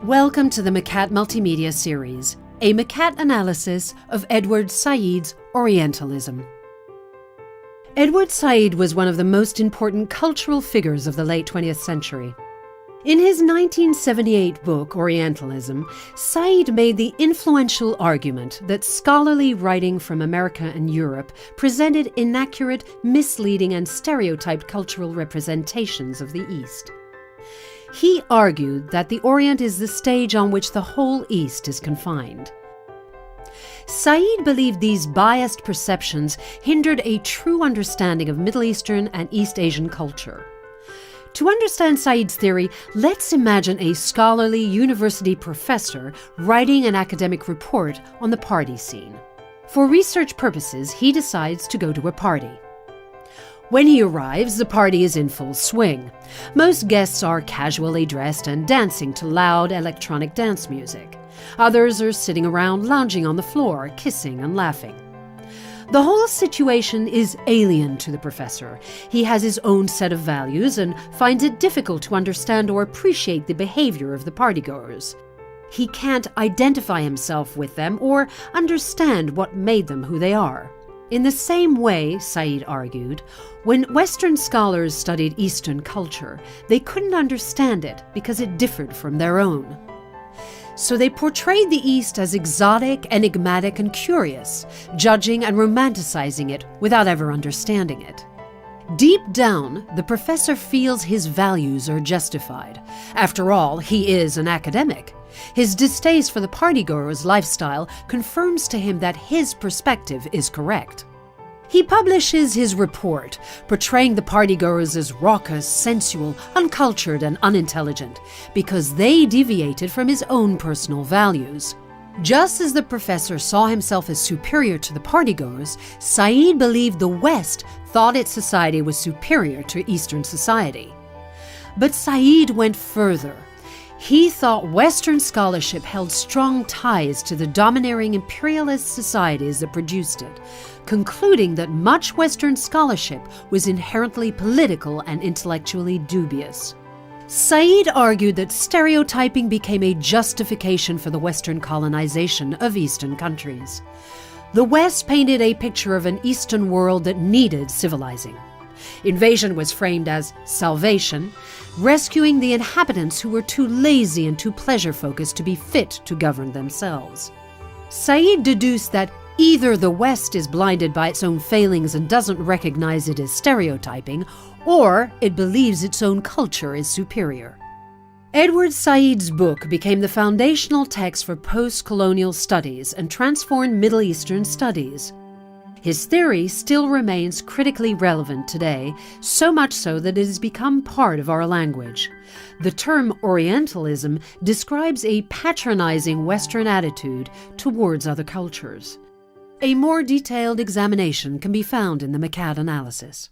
Welcome to the McCat Multimedia Series, a McCat analysis of Edward Said's Orientalism. Edward Said was one of the most important cultural figures of the late 20th century. In his 1978 book, Orientalism, Said made the influential argument that scholarly writing from America and Europe presented inaccurate, misleading, and stereotyped cultural representations of the East. He argued that the Orient is the stage on which the whole East is confined. Said believed these biased perceptions hindered a true understanding of Middle Eastern and East Asian culture. To understand Said's theory, let's imagine a scholarly university professor writing an academic report on the party scene. For research purposes, he decides to go to a party. When he arrives, the party is in full swing. Most guests are casually dressed and dancing to loud electronic dance music. Others are sitting around lounging on the floor, kissing and laughing. The whole situation is alien to the professor. He has his own set of values and finds it difficult to understand or appreciate the behavior of the partygoers. He can't identify himself with them or understand what made them who they are. In the same way, Said argued, when Western scholars studied Eastern culture, they couldn't understand it because it differed from their own. So they portrayed the East as exotic, enigmatic, and curious, judging and romanticizing it without ever understanding it. Deep down, the professor feels his values are justified. After all, he is an academic. His distaste for the partygoer's lifestyle confirms to him that his perspective is correct. He publishes his report, portraying the partygoers as raucous, sensual, uncultured, and unintelligent, because they deviated from his own personal values. Just as the professor saw himself as superior to the partygoers, Said believed the West thought its society was superior to Eastern society. But Said went further. He thought Western scholarship held strong ties to the domineering imperialist societies that produced it, concluding that much Western scholarship was inherently political and intellectually dubious. Said argued that stereotyping became a justification for the Western colonization of Eastern countries. The West painted a picture of an Eastern world that needed civilizing. Invasion was framed as salvation, rescuing the inhabitants who were too lazy and too pleasure-focused to be fit to govern themselves. Said deduced that either the West is blinded by its own failings and doesn't recognize it as stereotyping, or it believes its own culture is superior. Edward Said's book became the foundational text for post-colonial studies and transformed Middle Eastern studies. His theory still remains critically relevant today, so much so that it has become part of our language. The term Orientalism describes a patronizing Western attitude towards other cultures. A more detailed examination can be found in the McCat analysis.